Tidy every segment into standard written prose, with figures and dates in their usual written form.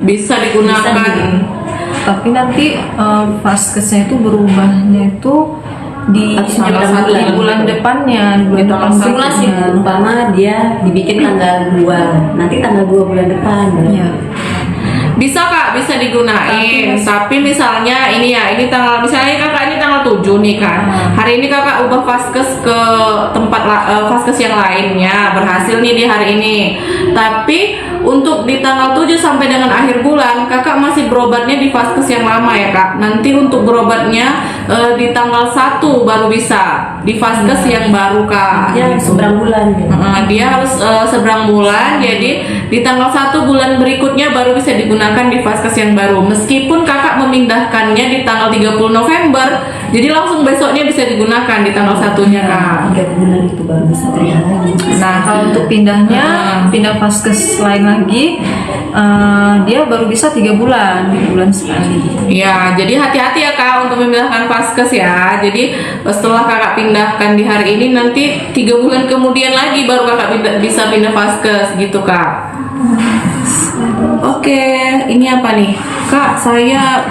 bisa digunakan. Tapi nanti vaskesnya itu berubahnya itu di Tanggal salah satu 1 bulan depannya, bulan depan simulasi berikutnya. umpama dia dibikin tanggal 2, nanti tanggal 2 bulan depan. Iya. Bisa Kak, bisa digunain. Tapi misalnya ini ya, ini tanggal, misalnya Kakak ini tanggal 7 nih kan. Hari ini Kakak ubah vaskes ke tempat vaskes yang lainnya, berhasil nih di hari ini. Tapi untuk di tanggal 7 sampai dengan akhir bulan Kakak masih berobatnya di vaskes yang lama ya Kak. Nanti untuk berobatnya di tanggal 1 baru bisa di vaskes yang baru Kak. Dia seberang bulan. Dia harus seberang bulan, jadi di tanggal 1 bulan berikutnya baru bisa digunakan di vaskes yang baru. Meskipun Kakak memindahkannya di tanggal 30 November, jadi langsung besoknya bisa digunakan di tanggal 1-nya Kak. 3 bulan itu baru bisa terlihat lagi. Nah, kalau untuk pindahnya, pindah vaskes lain lagi, dia baru bisa 3 bulan sekali. Ya, jadi hati-hati ya Kak untuk memindahkan vaskes ya. Jadi setelah Kakak pindahkan di hari ini, nanti 3 bulan kemudian lagi baru Kakak bisa pindah vaskes gitu Kak. Oke, ini apa nih Kak? Saya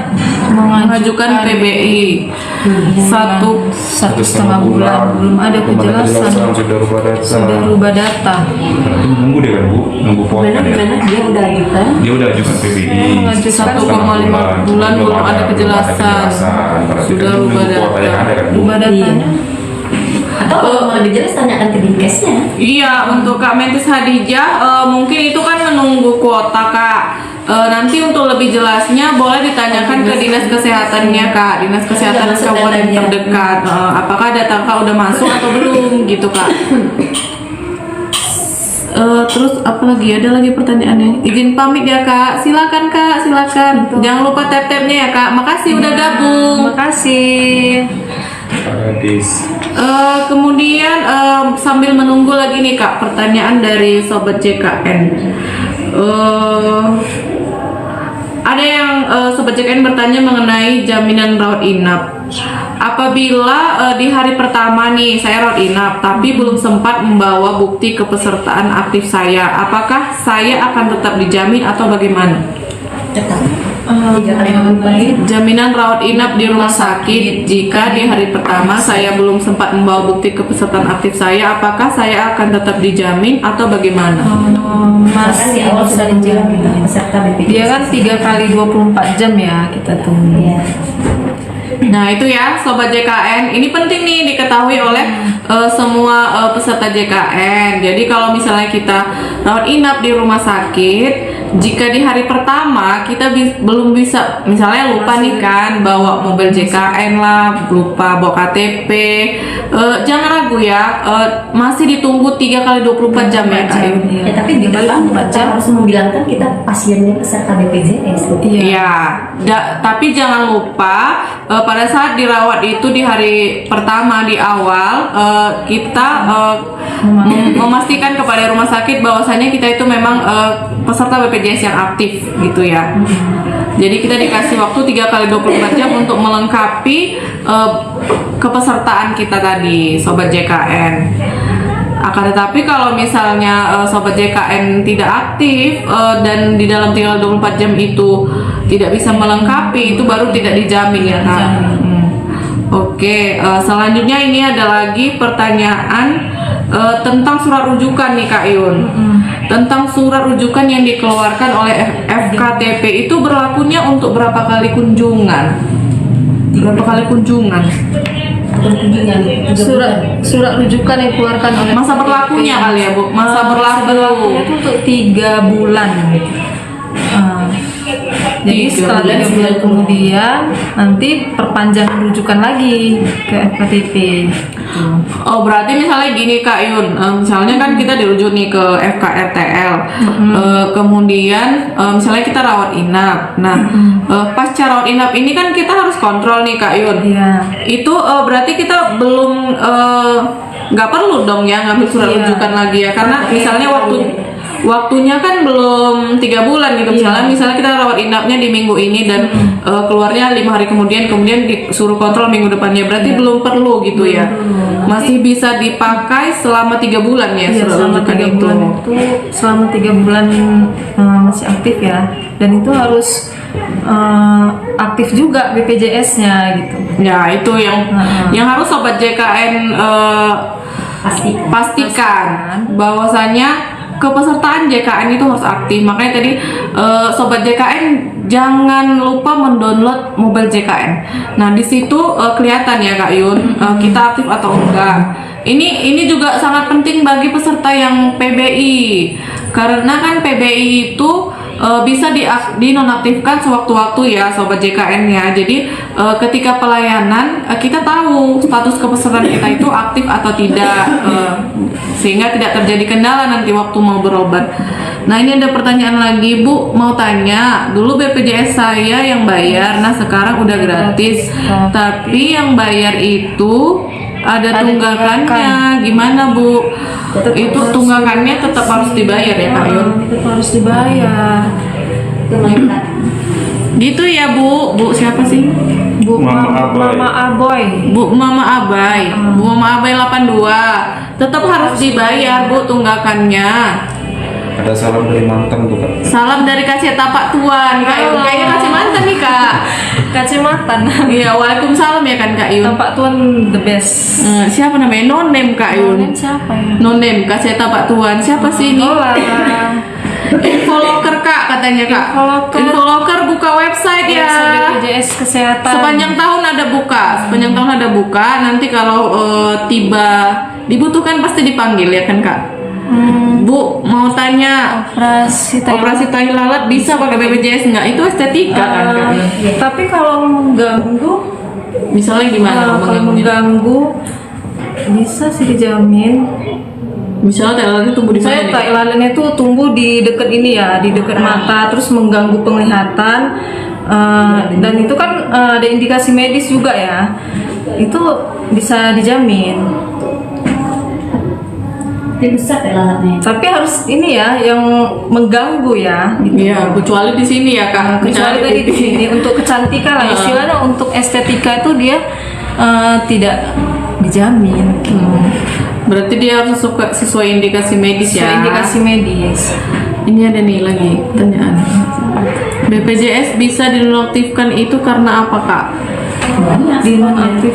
mengajukan PBI satu 1,5 bulan belum ada kejelasan, sudah rubah data. Berarti nunggu deh kan Bu, nunggu kuota ya. Gimana dia udah ajukan? Dia udah ajukan PBI. Mengajukan 1,5 bulan belum ada kejelasan. Sudah rubah data. Rubah datanya. Atau kalau mau lebih jelas tanyakan ke Dinkesnya. Iya, untuk Kak Mentis Hadijah mungkin itu kan menunggu kuota Kak. Nanti untuk lebih jelasnya boleh ditanyakan ke Dinas Kesehatannya Kak, Dinas Kesehatan Kabupaten terdekat. Apakah data Kak udah masuk atau belum gitu Kak. Terus apa lagi? Ada lagi pertanyaannya. Izin pamit ya Kak. Silakan Kak, silakan. Jangan lupa tap-tapnya ya Kak. Makasih udah gabung. Makasih. Kemudian sambil menunggu lagi nih Kak, pertanyaan dari Sobat JKN. Ada yang Sobat JKN bertanya mengenai jaminan rawat inap. Apabila di hari pertama nih saya rawat inap tapi belum sempat membawa bukti kepesertaan aktif saya, apakah saya akan tetap dijamin atau bagaimana? Tetap. 3 kali kembali. Jaminan rawat inap di rumah sakit, jika di hari pertama saya belum sempat membawa bukti kepesertaan aktif saya, apakah saya akan tetap dijamin atau bagaimana? Masih di awal sudah dijamin peserta BPJS. Dia kan 3 kali 24 jam ya kita tunggu. Iya. Nah itu ya Sobat JKN, ini penting nih diketahui oleh semua peserta JKN. Jadi kalau misalnya kita rawat inap di rumah sakit, jika di hari pertama kita belum bisa, misalnya lupa nih kan bawa mobil JKN lah, lupa bawa KTP, jangan ragu ya, masih ditunggu 3 kali 24 jam ya Kak. Ya tapi di depan kita harus membilangkan kita pasiennya peserta BPJS. Iya, tapi jangan lupa pada saat dirawat itu di hari pertama di awal kita memastikan kepada rumah sakit bahwasanya kita itu memang peserta BPJS yang aktif gitu ya. Jadi kita dikasih waktu 3 kali 24 jam untuk melengkapi kepesertaan kita tadi Sobat JKN. Akan tetapi kalau misalnya Sobat JKN tidak aktif dan di dalam 3 kali 24 jam itu tidak bisa melengkapi, itu baru tidak dijamin ya Kak. Oke, selanjutnya ini ada lagi pertanyaan tentang surat rujukan nih Kak Yun. Tentang surat rujukan yang dikeluarkan oleh FKTP itu berlakunya untuk berapa kali kunjungan? Berapa kali kunjungan? Surat rujukan yang dikeluarkan oleh Masa berlakunya kali ya Bu? Masa berlaku itu untuk 3 bulan. Jadi setelah 3 bulan kemudian nanti perpanjangan rujukan lagi ke FKTP. Oh berarti misalnya gini Kak Yun, misalnya kan kita dirujuk nih ke FKRTL, kemudian misalnya kita rawat inap. Nah pasca rawat inap ini kan kita harus kontrol nih Kak Yun. Iya. Itu berarti kita belum nggak perlu dong ya ngambil surat rujukan lagi ya, karena misalnya waktunya kan belum 3 bulan gitu. Misalnya kita rawat inapnya di minggu ini dan keluarnya 5 hari kemudian disuruh kontrol minggu depannya, berarti belum perlu gitu ya. Masih bisa dipakai selama 3 bulan ya. Iya, surat selama rujukan 3 bulan itu selama 3 bulan masih aktif ya, dan itu harus aktif juga BPJS-nya gitu. Ya itu yang harus sobat JKN pastikan bahwasanya kepesertaan JKN itu harus aktif. Makanya tadi sobat JKN jangan lupa mendownload mobile JKN. Nah di situ kelihatan ya Kak Yun, kita aktif atau enggak. Ini juga sangat penting bagi peserta yang PBI, karena kan PBI itu bisa dinonaktifkan sewaktu-waktu ya sobat JKN ya. Jadi ketika pelayanan kita tahu status kepesertaan kita itu aktif atau tidak, sehingga tidak terjadi kendala nanti waktu mau berobat. Nah ini ada pertanyaan lagi Bu, mau tanya, dulu BPJS saya yang bayar, nah sekarang udah gratis, tapi yang bayar itu ada tunggakannya, gimana Bu? Itu tunggakannya tetap harus dibayar ya Kak Yun? Tetap harus dibayar. Gitu ya Bu siapa sih? Bu Mama Abai. Mama Aboy. Bu Mama Abai, Bu Mama Abai 82, tetap harus dibayar Bu tunggakannya. Ada salam dari mantan tuh Kak. Salam dari Kaceta Pak Tuan, Kak Yun. Kayaknya kasih mantan nih Kak. Kacamata. Iya, waalaikumsalam ya kan Kak Yun. Pak Tuan the best. Siapa namanya? Nonem Kak Yun. Siapa ya? Nonem Kaceta Pak Tuan. Siapa sih ini? Hola. Infoloker Kak katanya Kak. Infoloker buka website ya. BPJS Kesehatan. Sepanjang tahun ada buka. Nanti kalau tiba dibutuhkan pasti dipanggil ya kan Kak. Bu mau tanya operasi tai lalat bisa pakai BPJS nggak? Itu estetika kan Kak? Tapi kalau mengganggu, Misalnya gimana? kalau mengganggu bisa sih dijamin. Misalnya tai lalat itu tumbuh di mana? Saya nih? tai lalatnya tuh tumbuh di dekat ini ya, di dekat mata, terus mengganggu penglihatan. Dan itu kan ada indikasi medis juga ya. Itu bisa dijamin. Besar lalatnya. Tapi harus ini ya, yang mengganggu ya. Gitu. Iya, kecuali di sini ya Kak. Kecuali tadi di sini untuk kecantikan lah, istilahnya untuk estetika itu dia tidak dijamin. Berarti dia harus sesuai indikasi medis ya. Sesuai indikasi medis. Ini ada nih lagi pertanyaan. BPJS bisa dinonaktifkan itu karena apa Kak? Dinonaktif.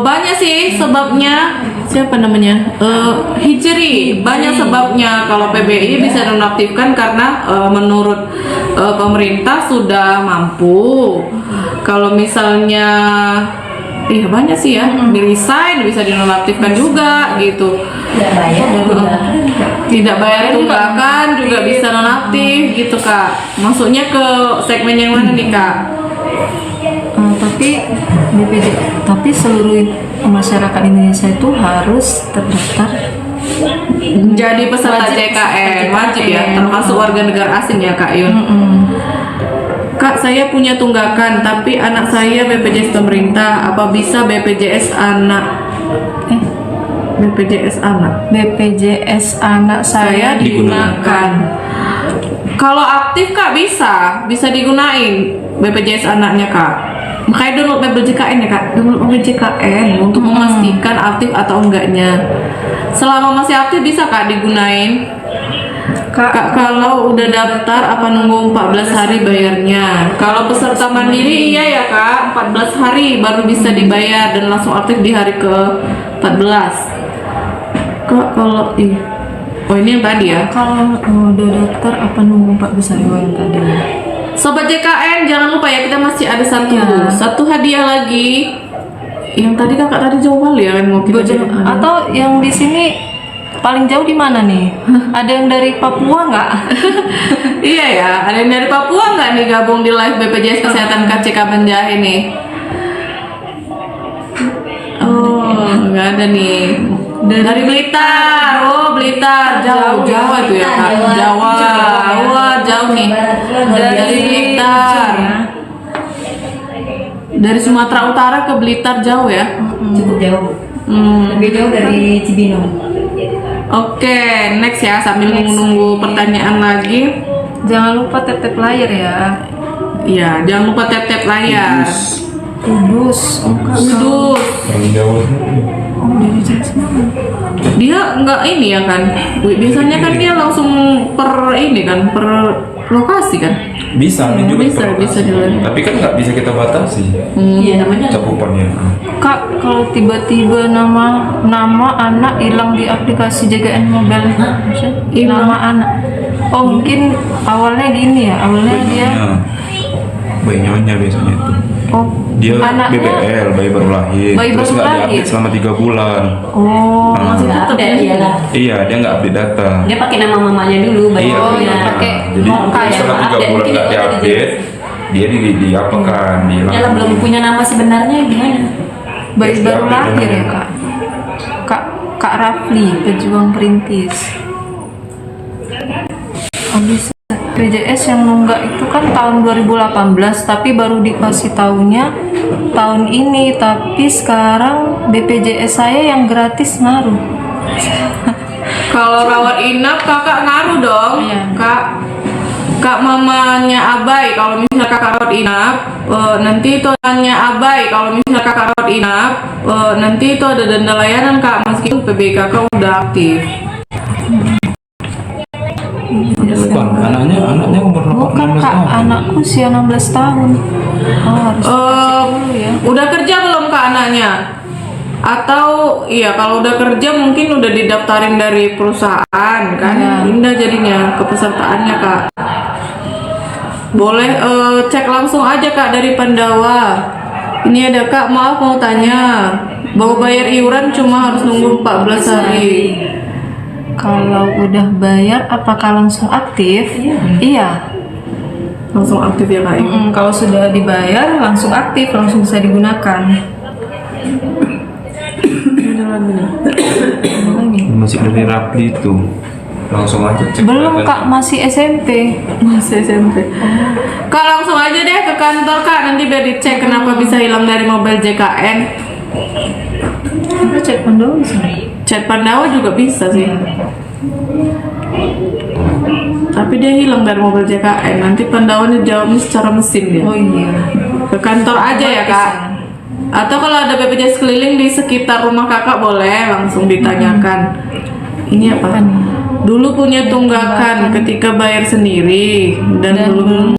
Banyak sih sebabnya. Siapa namanya? Hijri. Banyak sebabnya. Kalau PBI bisa dinonaktifkan karena menurut pemerintah sudah mampu. Kalau misalnya banyak sih ya, di-resign bisa dinonaktifkan juga gitu. Tidak bayar tunggakan juga bisa nonaktif gitu Kak. Masuknya ke segmen yang mana nih Kak? Tapi seluruh masyarakat Indonesia itu harus terdaftar Jadi peserta JKN wajib ya, termasuk warga negara asing ya Kak Yun. Kak, saya punya tunggakan, tapi anak saya BPJS pemerintah. Apa bisa BPJS anak? BPJS anak. BPJS anak saya digunakan. Kalau aktif Kak bisa digunain BPJS anaknya Kak. Makanya download mobile JKN ya Kak. Download mobile JKN untuk memastikan aktif atau enggaknya. Selama masih aktif bisa Kak digunain. Kak, kalau udah daftar apa nunggu 14 hari bayarnya? Kalau peserta mandiri iya ya Kak, 14 hari baru bisa dibayar dan langsung aktif di hari ke 14. Kak, kalau ini yang tadi ya. Kalau udah daftar apa nunggu 14 hari yang tadi? Sobat JKN jangan lupa ya, kita masih ada satu hadiah lagi. Yang tadi Kakak tadi jauh kali ya kan mau kita atau yang di sini paling jauh di mana nih? Ada yang dari Papua nggak? Iya ya, ada yang dari Papua nggak nih gabung di live BPJS Kesehatan KCK Banjahe nih? Oh, nggak ada nih. Dari Blitar. Oh, Blitar. Jauh itu ya Kak. Jawa. Wah, jauh nih. Dari Blitar. Dari Sumatera Utara ke Blitar jauh ya? Cukup jauh. Lebih jauh dari Cibinong. Oke, next ya, sambil menunggu pertanyaan lagi. Jangan lupa tap layar ya. Iya, jangan lupa tap layar. Kudus. Kudus. Orang Jawa. Dia nggak ini ya kan? Biasanya kan dia langsung per ini kan, per lokasi kan? Bisa, ini juga Bisa, per bisa lokasi. jalan. Tapi kan nggak bisa kita batasi Iya namanya. cakupannya. Kak, kalau tiba-tiba nama anak hilang di aplikasi JKN Mobile, nama anak. Oh mungkin awalnya gini ya, awalnya dia. Bayi nyonya biasanya itu. Oh Dia anaknya. BBL, bayi baru lahir. Bayi Terus baru nggak lahir. diupdate selama 3 bulan. Oh Nggak update dia lah. Iya, dia nggak update data. Dia pakai nama mamanya dulu. baru Iya, dia benar. pakai Jadi kayak setelah 3 update, bulan mungkin nggak itu ada diupdate, dia di apa kan? Ya lah, belum punya nama sebenarnya gimana? bayi Terus baru diupdate lahir ya namanya. Kak Rafli, pejuang perintis. Oh, bisa. BPJS yang nunggak itu kan tahun 2018, tapi baru dikasih tahunnya tahun ini. Tapi sekarang BPJS saya yang gratis ngaruh. Kalau rawat inap kakak ngaruh dong. Iya. Kak mamanya Abai, kalau misalnya kakak rawat inap, nanti itu tanya Abai, kalau misalnya kakak rawat inap, nanti itu ada denda layanan kak, meskipun PBI kakak udah aktif. Bukan, anaknya umur Bukan 16 kak, tahun. anakku usia 16 tahun. Oh harus dulu ya. Udah kerja belum kak anaknya? Atau iya kalau udah kerja mungkin udah didaftarin dari perusahaan kan? Iya. Indah jadinya kepesertaannya kak. Boleh cek langsung aja kak dari Pandawa. Ini ada kak, maaf mau tanya, mau bayar iuran cuma harus nunggu 14 hari. Kalau udah bayar, apakah langsung aktif? Iya. Langsung aktif ya kak? Kalau sudah dibayar, langsung aktif, langsung bisa digunakan. Masih dari Rapli itu. Langsung aja cek. Belum data. kak, masih SMP. Masih SMP. Kak langsung aja deh ke kantor kak, nanti biar dicek kenapa bisa hilang dari mobil JKN. Aku cek Pandawa sih. Chat Pandawa juga bisa sih. Tapi dia hilang dari mobil JKN. Nanti Pandawa jawabnya secara mesin dia. Oh iya. Ke kantor aja ya kak. Atau kalau ada BPJS keliling di sekitar rumah kakak boleh langsung ditanyakan. Ini apa? Dulu punya tunggakan ketika bayar sendiri dan belum